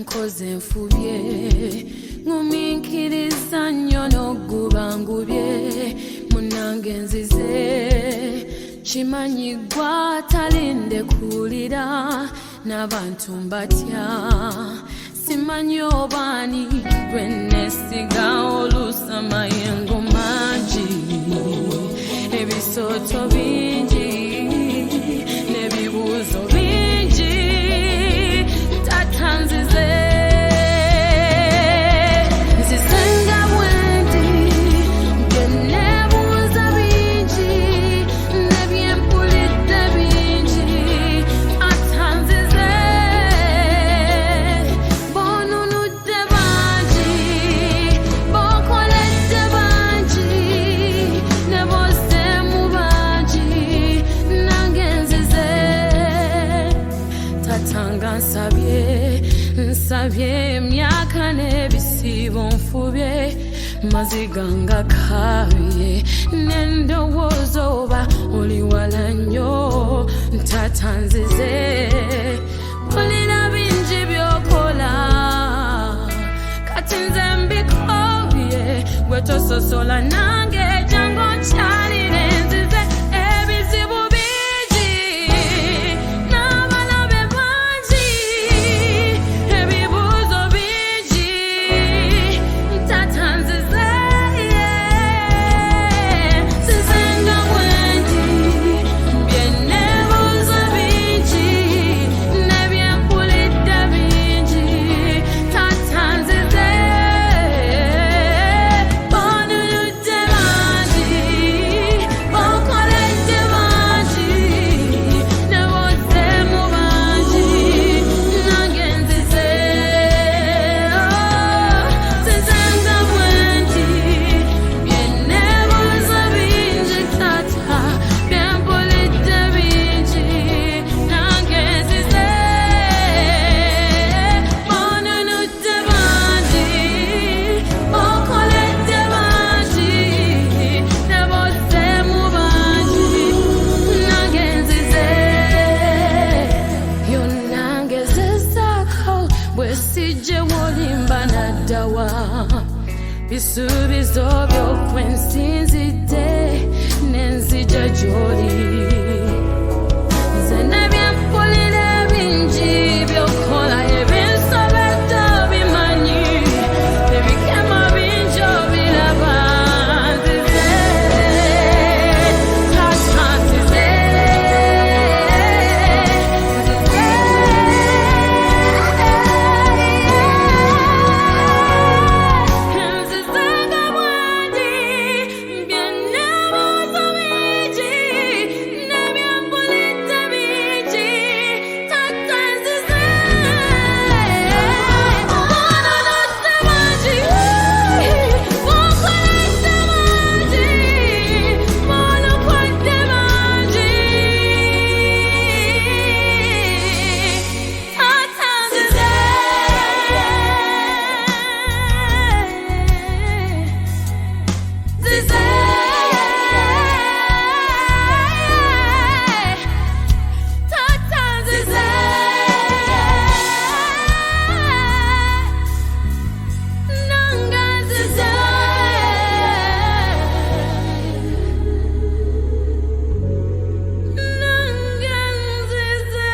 nkoze nfubye nguminkiriza nnyo n'ogubangubye munange nzize kimanyi gwa talinde kulira n'abantu mbatya simanyi obani gwe nesiga oluusa mayengo mangi ebisoto bingi n'ebibuuzo bingi tata nzize nzizenga bwendi bye neebuuza bingi n'ebyempulidde bingi ata nzize bonunudde bangi bokoledde bangi ne boseemu bangi nange nzize tatanga nsabye emyaka n'ebisibo nfubye maziga nga kabye n'endowooza oba oli wala nnyo tata nzize olina bingi by'okola kati nze mbikobye gwe tososola nange jangu nkyalire nzize ebizibu bingi n'abalabe bangi ebibuuzo bingi tata nzize nzizenga bwendi bye neebuuza bingi n'ebyempulidde bingi tata nzize bonunudde bangi bokoledde bangi ne boseemu bangi nange nzize nzizenga bwendi bye neebuuza bingi tata byempulidde bingi nange nzize bonunudde bangi bokoledde bangi ne boseemu bangi nange nzize byonna ngezezaako bwe sijje wolimba naddawa bisuubizo by'okwe nsinzidde n'enzija gy'oli nze n'ebyempulira bingi by'okola ebinsobedde obimanyi ebikema bingi obiraba nzize tata nzize nzizenga bwendi bye neebuuza bingi n'ebyempulidde bingi tata nzize bonunudde bangi bokoledde bangi bonokodde bangi tata nzize nzize tata nzize nanga nzize nanga nzize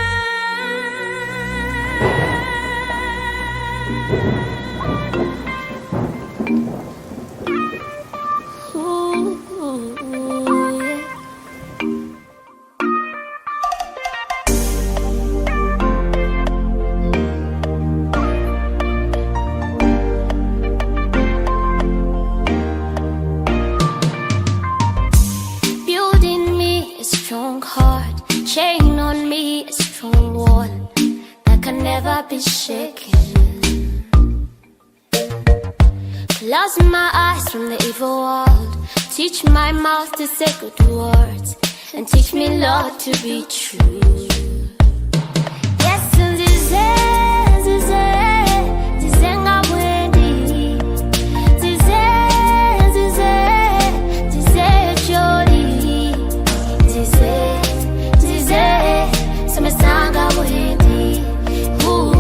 Building me a strong heart, chain on me a strong wall that can never be shaken. Close my eyes from the evil world, teach my mouth to say good words, and teach me, Lord, to be true. Yes, nzize, nzize, nzizenga bwendi, nzize, nzize, nzize gy'oli, nzize, nzize, somesanga bwendi,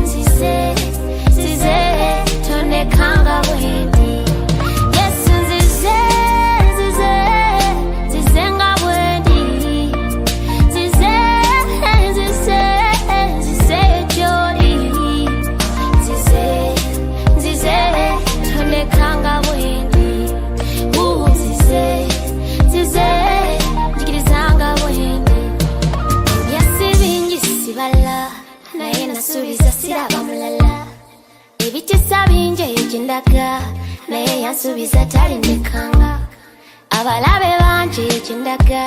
nzize, nzize. naye yansuubiza talindekanga. Abalabe bangi ekindaga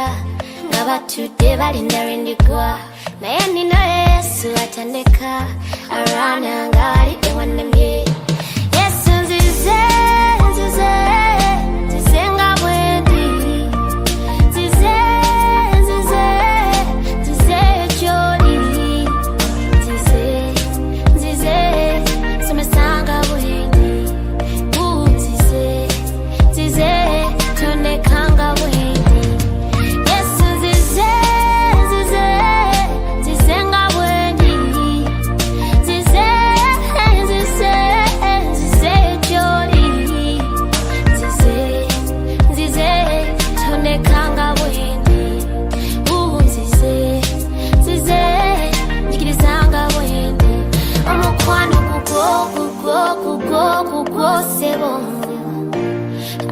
nga batudde balinda lwendigwa, naye nina Yesu atandeka arwana nga ali ewannemye. Yesu nzize, nzize, nzize nga bwendi, nzize, nzize, nzize gy'oli, nzize, nzize, somesanga bwendi, nzize, nzize, tondekanga bwendi. Yesu nzize, nzize, nzize nga bwendi, nzize, nzize, nzize gy'oli, nzize, nzize, tondekanga bwendi, nzize, nzize, njikirizanga bwendi. Omukwano gugwo, gugwo, gugwo, gugwo sebo,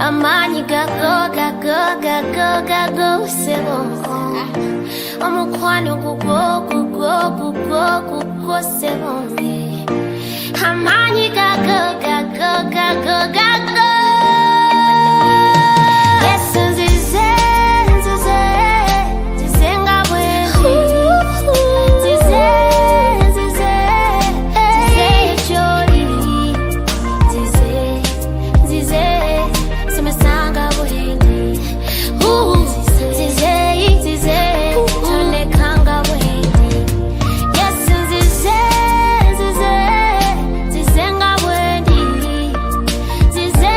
amaanyi gago, gago, gago, gago sebo. Omukwano gugwo, gugwo, gugwo, gugwo sebo, amaanyi gago, gago, gago, gago. Yesu nzize, nzize, nzize nga bwendi, nzize, nzize, nzize gy'oli, nzize, nzize, somesanga bwendi, nzize, nzize, tondekanga bwendi. Yesu nzize, nzize, nzize nga bwendi, nzize,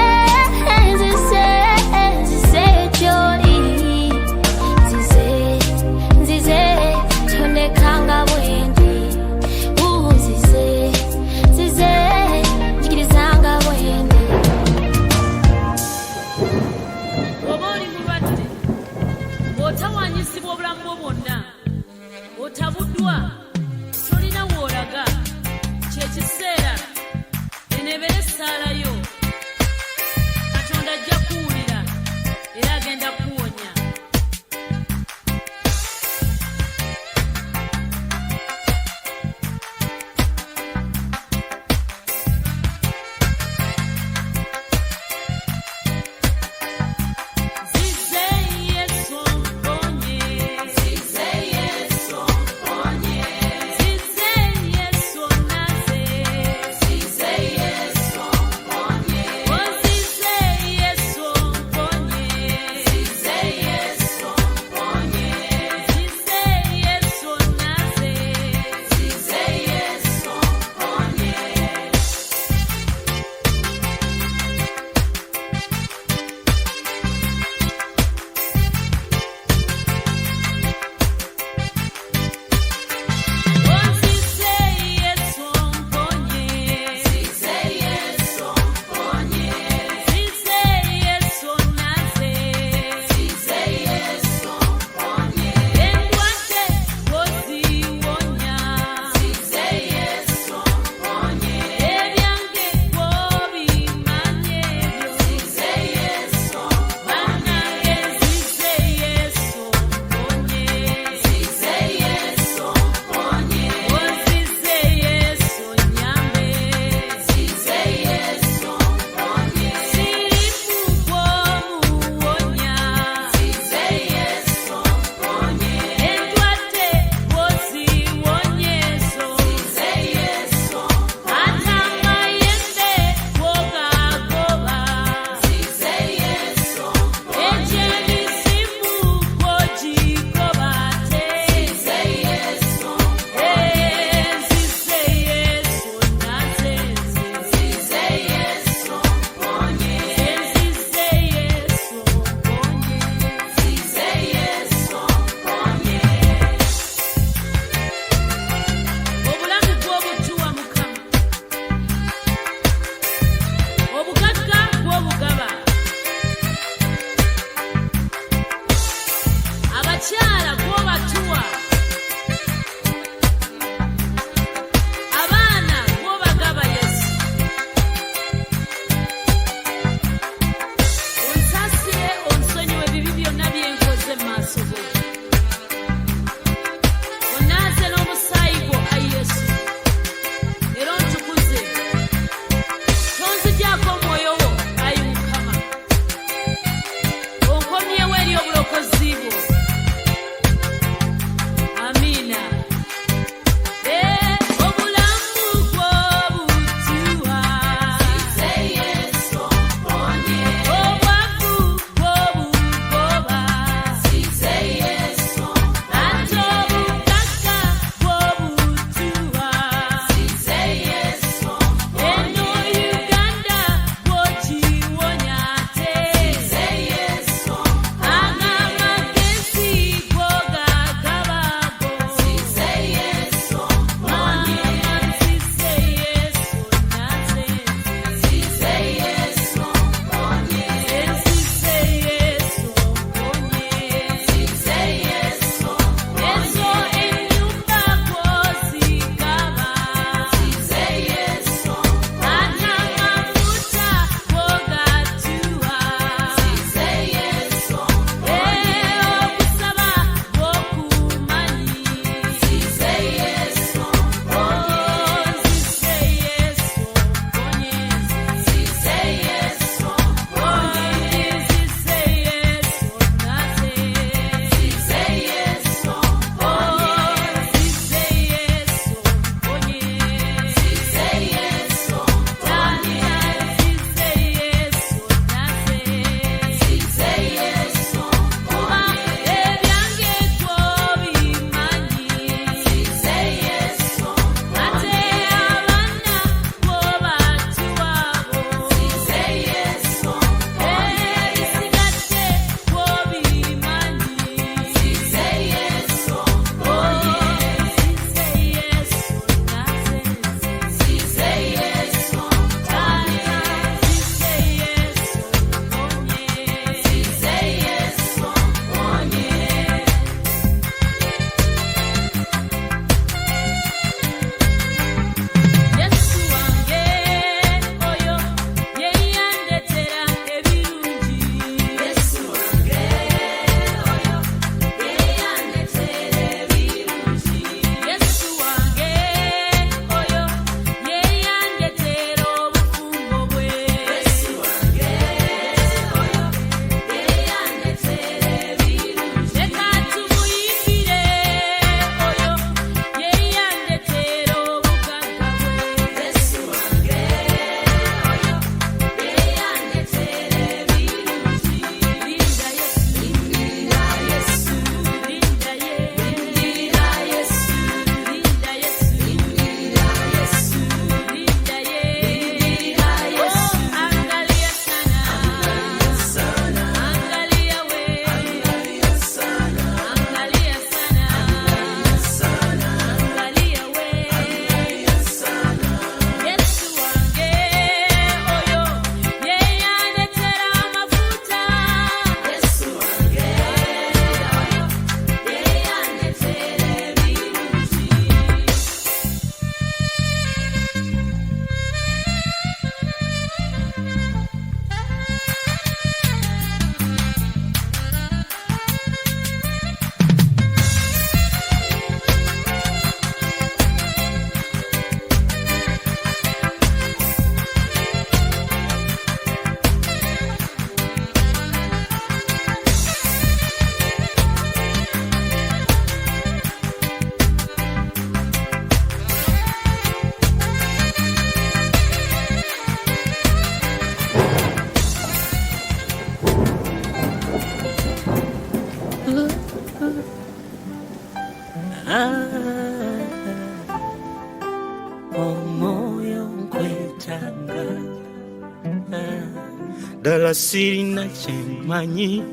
Dala sirina chemanyi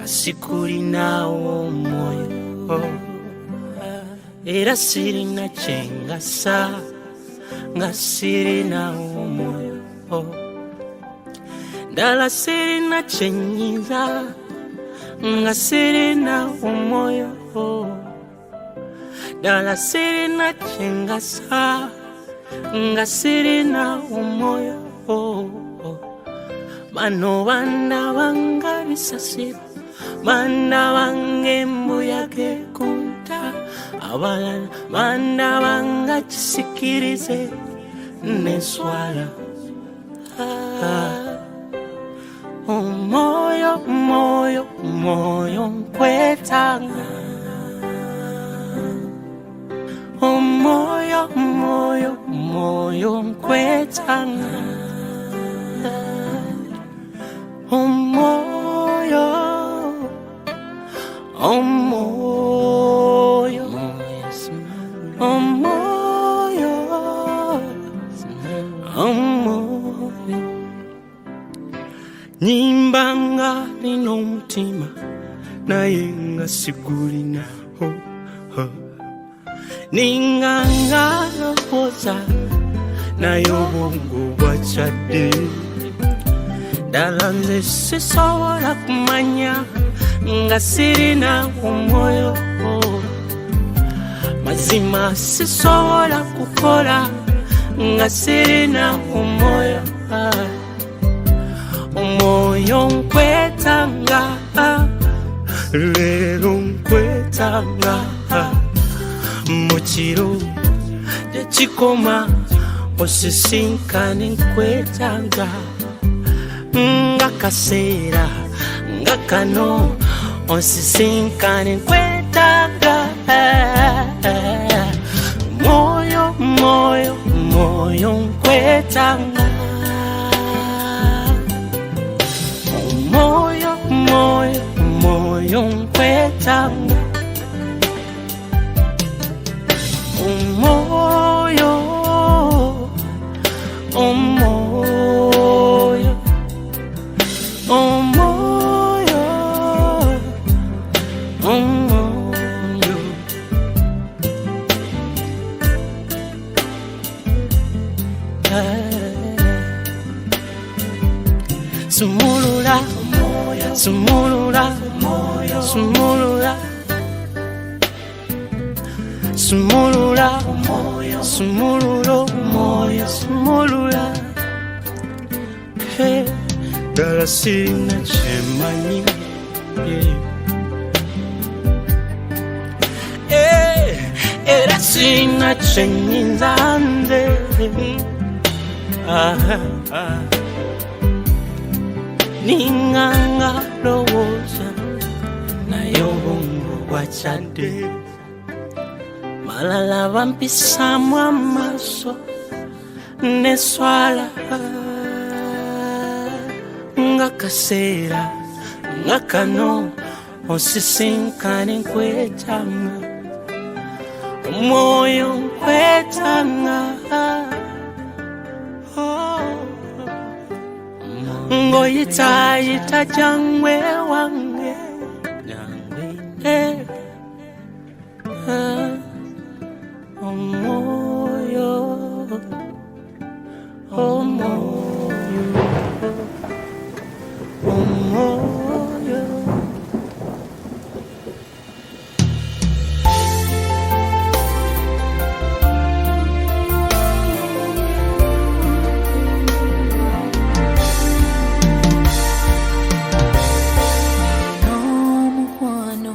Asikulina omwoyo Era sirina chengasa Ngasirina omwoyo Dala sirina chenyiza Ngasirina omwoyo Dala sirina chengasa Ngasirina omwoyo Mano banda banga bisasira Manda bange mbuyage kunta Abalana manda banga chisikirize Neswala Moyo, moyo, moyo nkwetanga Moyo, moyo, moyo nkwetanga Moyo, moyo, moyo Nimbanga nino mutima naye nga sigulina Ninganga lopoza naye obwongo bwakyadde Dala nze sisobola kumanya nga sirina omwoyo Mazima sisobola kukola nga sirina omwoyo Omwoyo nkwetanga Lero nkwetanga Mukiro tekikoma osisinkane nkwetanga Nga kaseera nga kano osisinkane nkwetanga Moyo, moyo, moyo nkwetanga Moyo, moyo, moyo nkwetanga Moyo, moyo, moyo, moyo Sumulula, sumulula, sumulula Sumulula, sumululo, moyo, sumulula Hey, dala sirina chemanyi Era sirina chenyinza nze Ninganga lowoza naye obwongo bwakyadde Malala bampisamu amaaso neswala Nga kaseera nga kano osisinkane nkwetanga Omwoyo nkwetanga Ngoyita jangwe wange Moyo, moyo, moyo No mukwano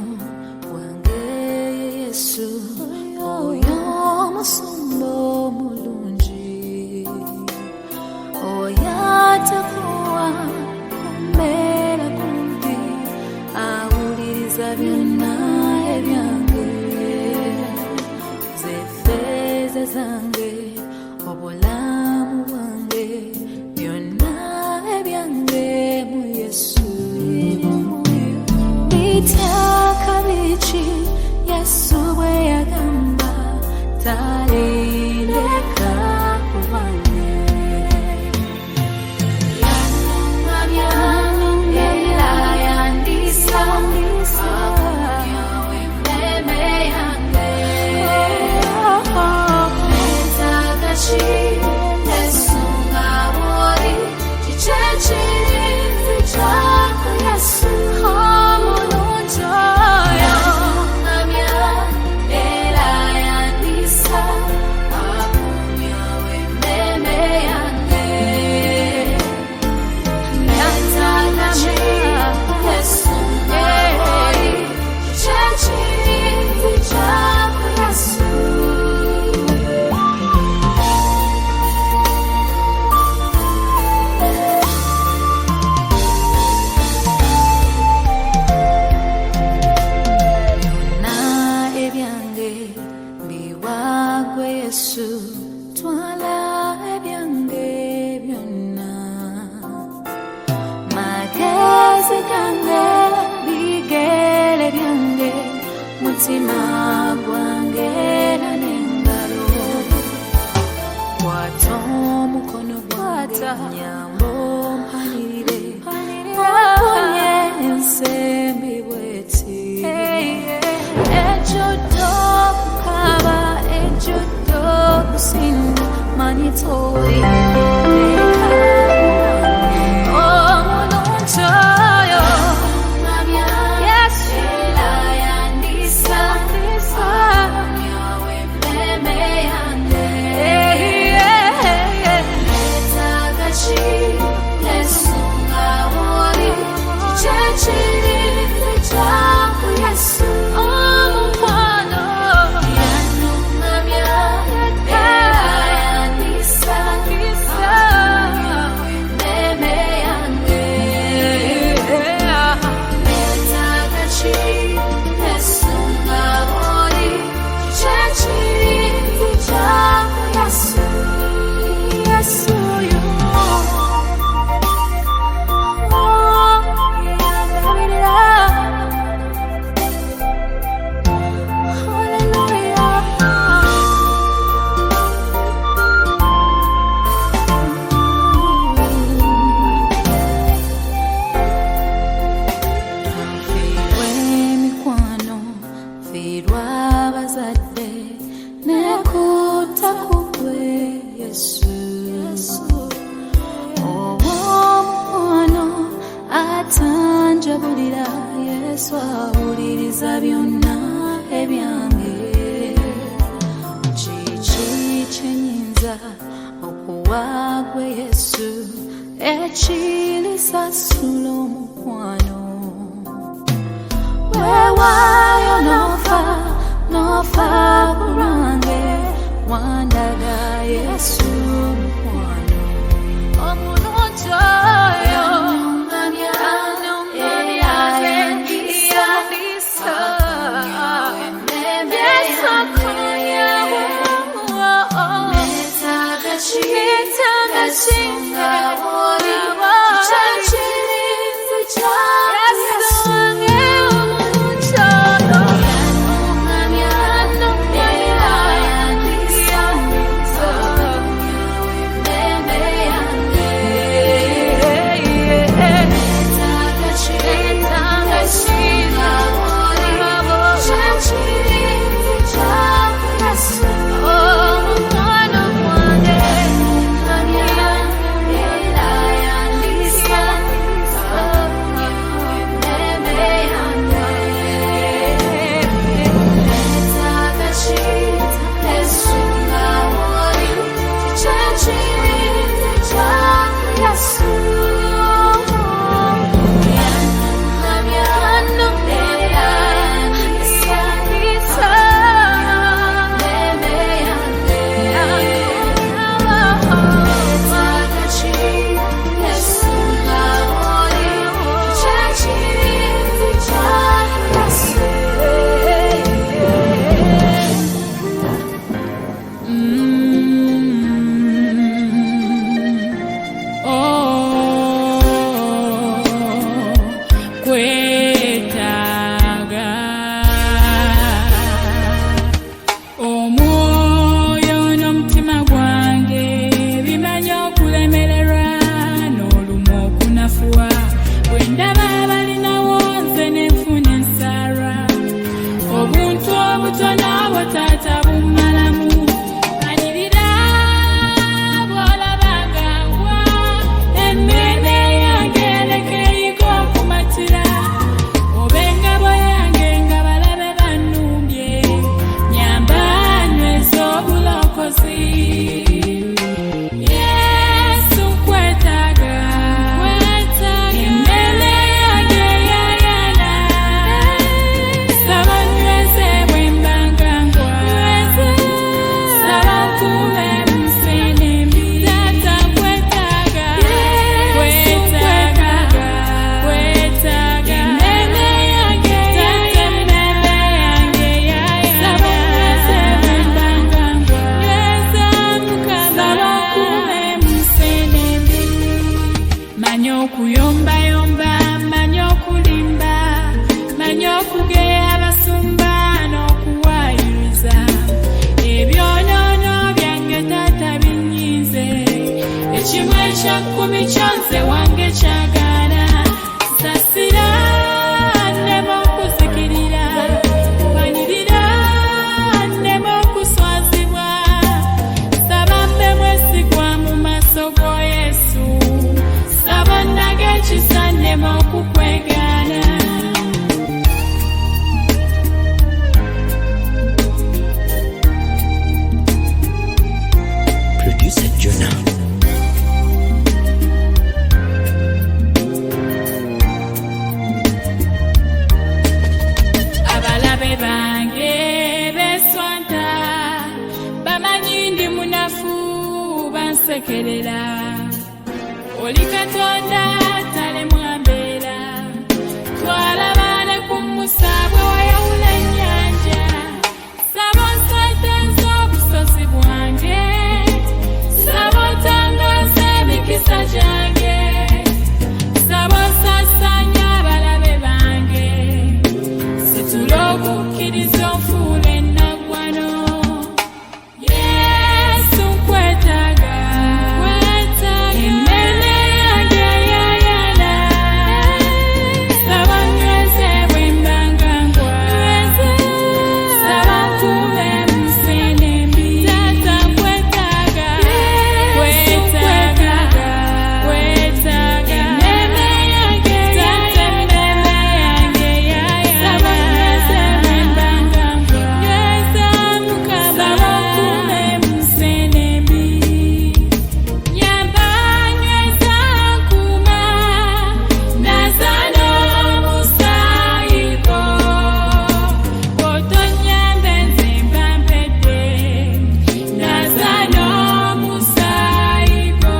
kimwe kyakumi kyonse wange kyagala sasira nema okuzikirira wanirira nema okuswazibwa saba mbe mwesigwa mu maaso go Yesu saba ndage ekisa nema okukwegana Producer Jonah. Abalabe bange beswanta bamanyi ndi munafu bansekerera oli Katonda talemu mbeera twalabane ku musabwe wayawula ennyanja saba nsaitanza obusozi bwange saba otangaza emikisa gyange saba osasanya abalabe bange situla okukkiriza onfuula ennaggwano Yesu nkwetaaga emmere yange yayala saba nyweze bwe mbanga ngwa saba nkuume mu nseenene embi taata nkwetaaga emmere yange taata emmere yange yayala saba nyweze bwe mbanga ngwa saba nkuume mu nseenene embi nyamba nyweza nkuuma naza n'omusaayigo bw'otonyambe nze mba mpedde naza n'omusaayigo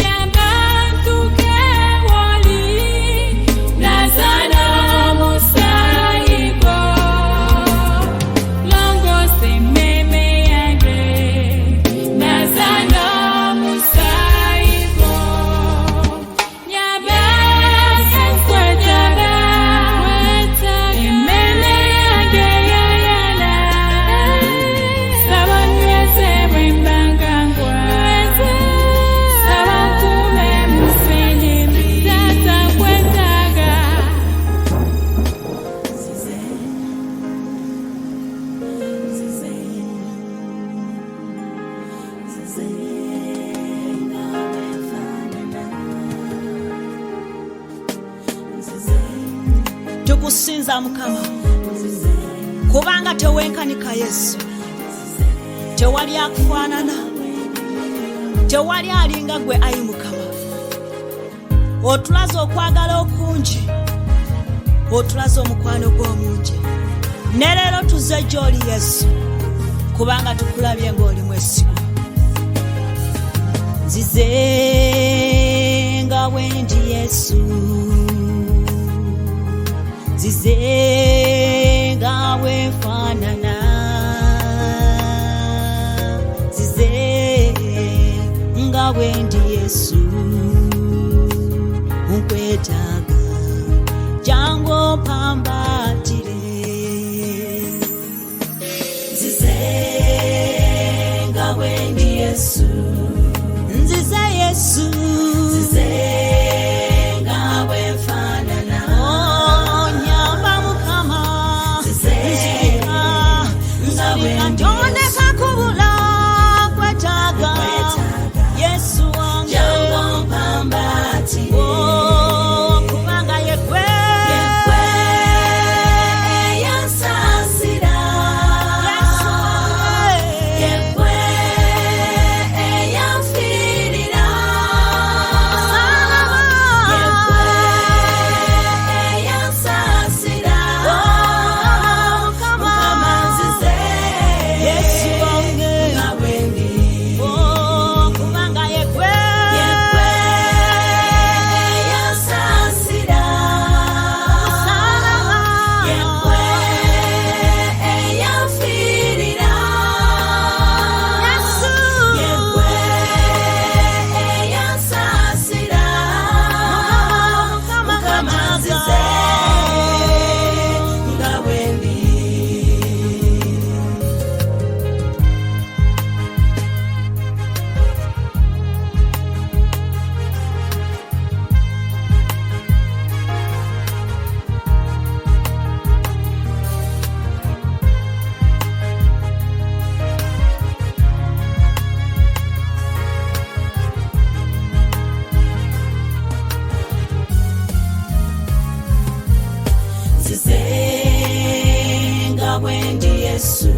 nyamba ntuuke w'oli naza n'omusaayigo longoosa emmeeme yange naza n'omusaayigo nyamba nkwetaaga emmere yange yayala saba nyweze bwe mbanga ngwa saba nkuume mu nseenene embi taata nkwetaaga tukusinza Mukama kubanga tewenkanika Yesu tewali akufaanana tewali alinga gwe ayi Mukama otulaze okwagala okungi otulaze omukwano gw'omungi ne leero tuze gy'oli Yesu kubanga tukulabye ng'oli mwesigwa nzize nga wendi Yesu nzize nga wenfaanana nzize nga wendi Yesu nkwetaaga jangu ompambatire nzize nga wendi Yesu nzize Yesu nzize nga wenfaanana nyamba Mukama nzirika ntondeka kubula nkwetaaga Yesu wange jangu ompambatire kubanga yekwe eyansasira Yesu wange yekwe eyanfiirira nga bwendi Yesu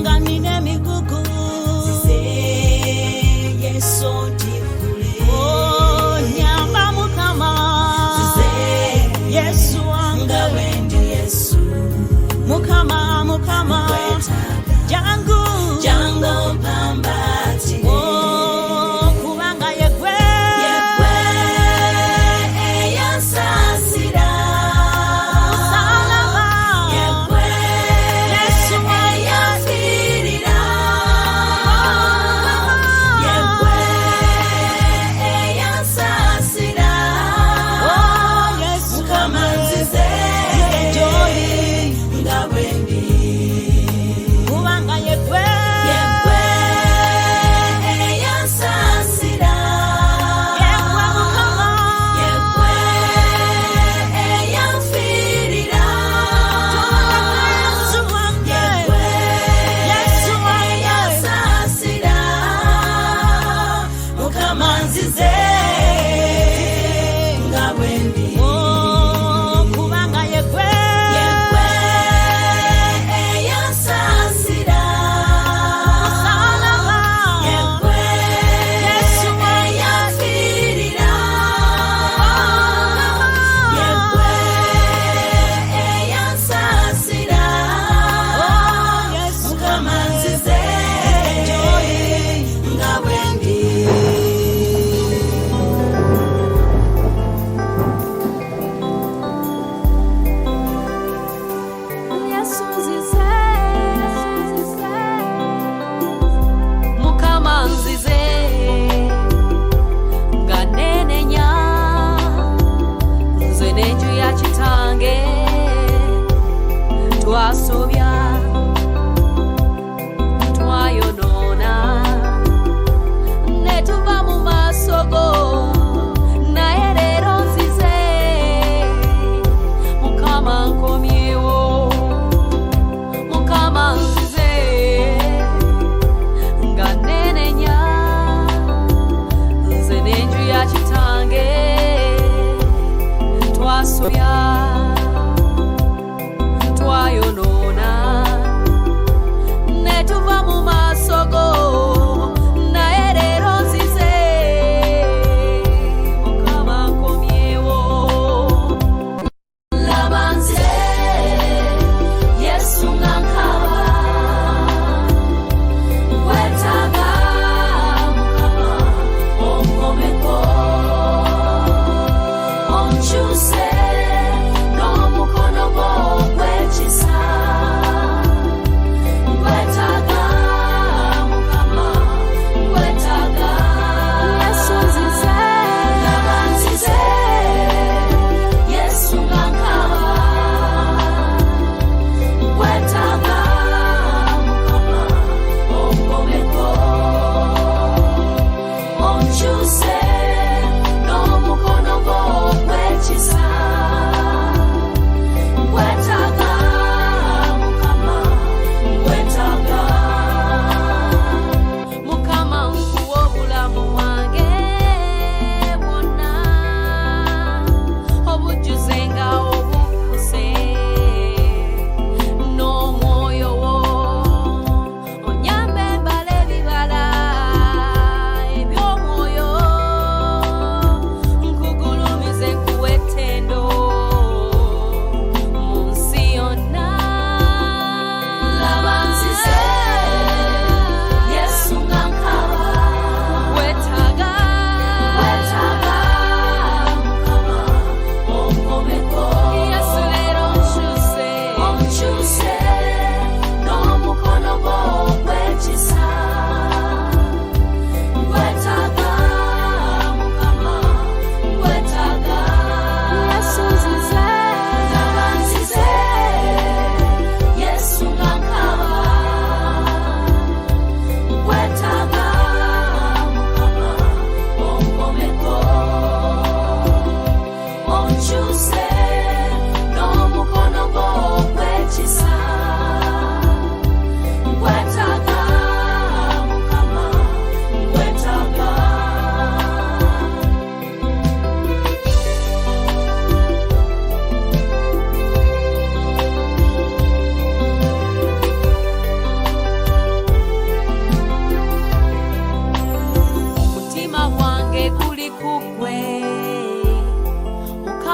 nga nina migugu Nzize Yesu ndikule nyamba Mukama Nzize Yesu nga bwendi Yesu Mukama jangu pambati kubanga yegwe eyansasira salama yegwe Yesu eyafirira yegwe eyansasira Yesu Mukama Nzize gy'oli nga bwendi kubanga yegwe eyansasira yegwe Mukama yegwe eyanfirira Yesu wange Yesu eyansasira Mukama Nzize nga bwendi kubanga yegwe eyansasira salama yegwe Yesu eyafirira yegwe eyansasira Mukama Nzize gy'oli nga bwendi Yesu Nzize Mukama Nzize nga nenenya nze n'enju ya kitange twasobya twayonoona ne tuva mu maaso go naye leero nzize Mukama nkomyewo Mukama Nzize nga nenenya nze n'enju ya kitange twasobya twayonoona ne tuva mu maaso go naye leero nzize Mukama nkomyewo laba nzize Yesu nga nkaba nkwetaaga Mukama onkomeko onkyuse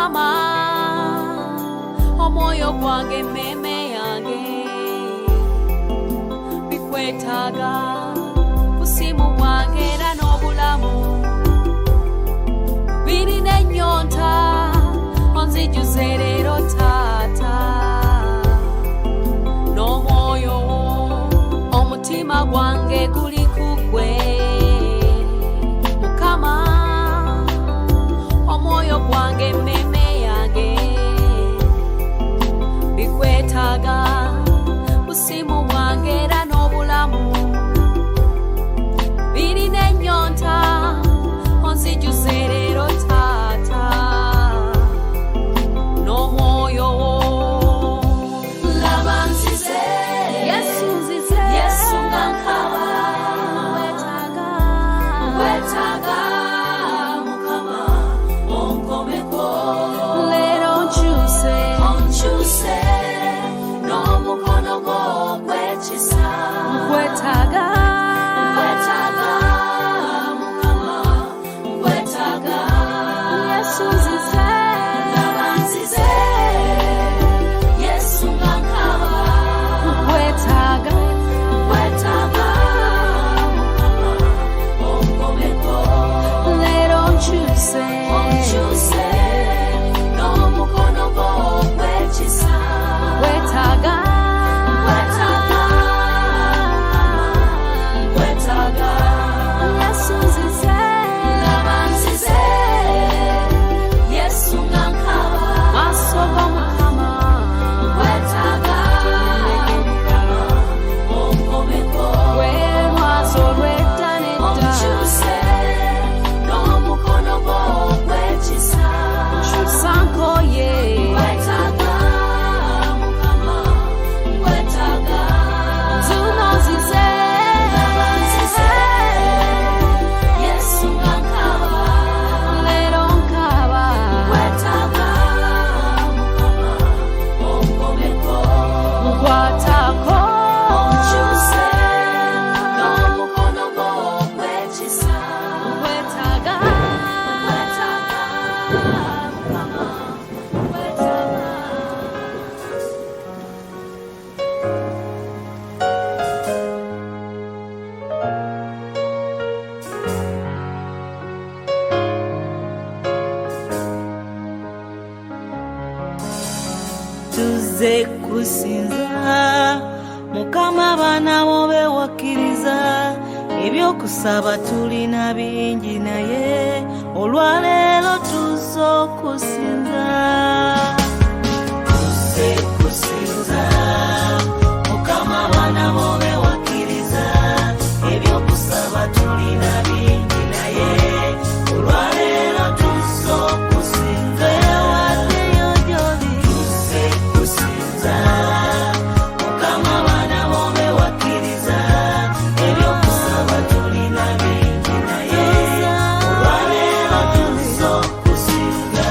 Mukama omwoyo gwange meme yange bikwetaaga busimu bwange era n'obulamu birina ennyonta onzijuze leero taata n'omwoyo omutima gwange guli ku ggwe Mukama omwoyo gwange meme yange bikwetaaga busimu bwange era n'obulamu birina ennyonta onzijuze leero taata n'omwoyo laba nzize Yesu nzize Yesu nga nkaba nkwetaaga Mukama onkomeko leero onkyuse n'omukono gwo gw'ekisa nkwetaaga Mukama nkwetaaga Yesu nzize laba nzize Yesu nga nkaba nkwetaaga Mukama onkomeko leero onkyuse n'omukono gwo gw'ekisa nkwetaaga Yesu nzize laba nzize Yesu nga nkaba maaso go Mukama nkwetaaga onkomeko lw'erwazo lw'edda n'edda onkyuse n'omukono gwo gw'ekisa nkyusa nkoye nkwetaaga Mukama nkwetaaga nzuno nzize laba nzize Yesu nga nkaba leero nkaba nkwetaaga Mukama onkomeko nkwatako onkyuse n'omukono gwo gw'ekisa nkwetaaga Mukama nkwetaaga tuze kusinza Mukama abaana bo bewakkiriza ebyokusaba tulina bingi naye olwaleero tuze okusinza tuze kusinza Mukama abaana bo bewakkiriza ebyokusaba tulina bingi naye olwaleero tuze okusinza ewaddeyo gy'oli tuze kusinza Mukama abaana bo bewakkiriza ebyokusaba tulina bingi naye olwaleero tuze okusinza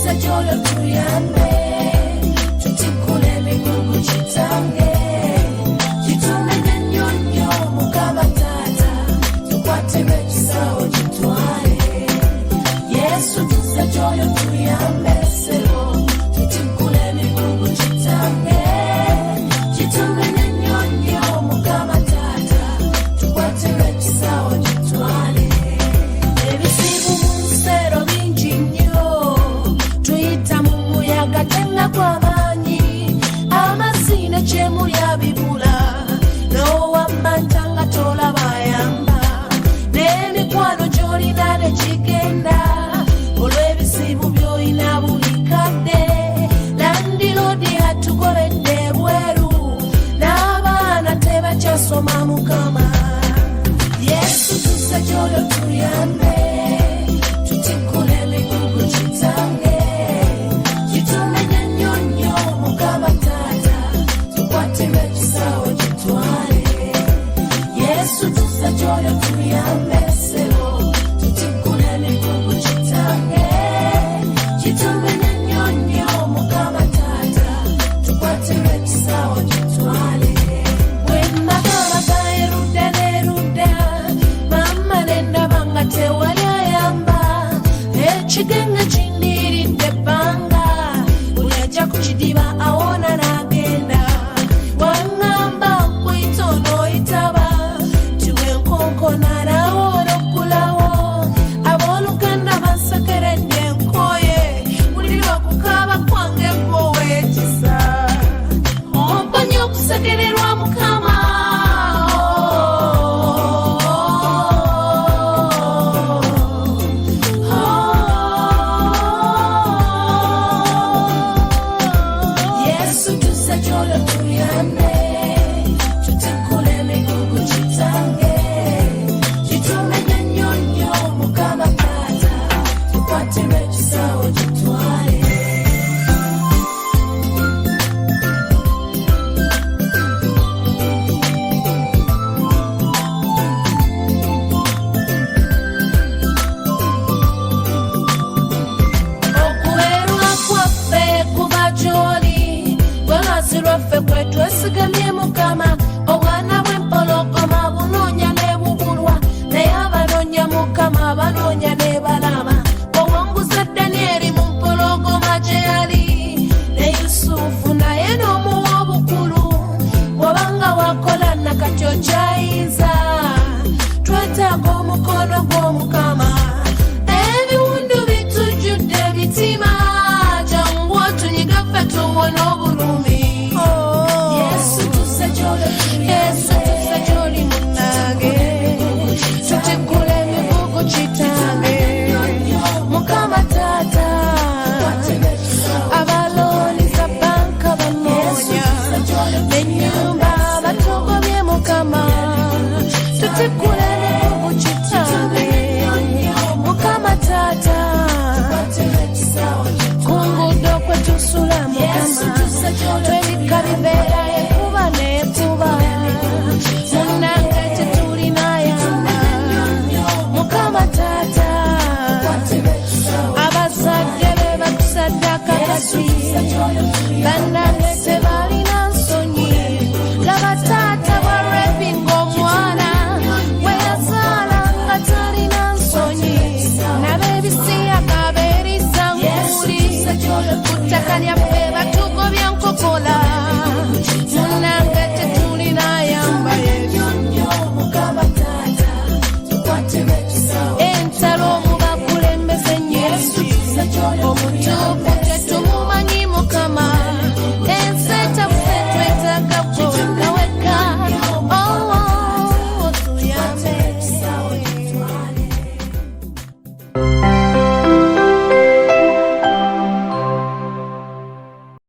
tuze gy'oli otuyambe tutikule emigugu kitange kitumenye nnyo nnyo Mukama Taata tukwate ng'ekisaawo kitwale Yesu tuze gy'oli otuyambe ssebo tutikule emigugu kitange kitumenye nnyo nnyo Mukama Taata tukwate ng'ekisaawo kitwale ebizibu mu nsero bingi nnyo tuyita mu muyaga tenga gw'amaanyi amazzi ne kyemuli abibula n'owamanta nga tolabayamba n'emikwano gy'olina ne kigenda olw'ebizibu by'olina buli kadde landiroodi atugobedde ebweru n'abaana tebakyasoma Mukama Yesu tuze gy'oli otuyambe tutikule emigugu kitange kitumenye nnyo nnyo Mukama Taata tukwate ng'ekisaawo kitwale Yesu tuze gy'oli otuyambe ssebo tutikule emigugu kitange kitumenye nnyo nnyo Mukama Taata tukwate ng'ekisaawo kitwale bwe mbagabaga erudda n'erudda mamma ne ndaba nga tewali ayamba ekigenga kindiiridde ebbanga buli ajja ku kidiba awona n'agenda waŋŋamba nkuyita onooyitaba tiwe enkonkona naawona oggulawo abooluganda bansekeredde enkooye bulira okukaaba kwange gwoweekisa omponya okusekererwa Mukama Yesu tuze gy'oli otuyambe tutikule emigugu kitange kitumenye nnyo nnyo Mukama Taata tukwate ng'ekisaawo kitwale okubeerwa kwaffe kuba gy'oli gwe lwazi lwaffe kwe twesigamye Mukama obwana bw'empologoma bunoonya ne bubulwa naye abanoonya Mukama banoonya ne balama owanguza Danyeri mu mpologoma gye yali ne Yusufu naye n'omuwa obukulu bw'obanga wakola nakati okyayinza twetaaga omukono gw'Omukama ebiwundu bitujjudde emitima jangu otunyiga ffe tuwona obulumi Yesu tuze gy'oli munnange tutikule emigugu kitange Mukama Taata abalooniza banka banoonya n'ennyumba batogobye Mukama tutikule emigugu kitange Mukama Taata ku nguudo kwe tusula Mukama twebikka bibeera ekuba n'ekuba munnange tetulinayamba Mukama Taata abazadde be batusaddaka kati bannange tebalina nsonyi laba taata bwa rapinga omwana bwe yazaala nga talina nsonyi n'ab'ebisiyaga beeriza nguli ku ttaka lyaffe batugobya nkokola munnange tetulinayamba Mukama Taata tukwate ng'ekisaawo entalo mu bakulembeze nnyingi omutuufu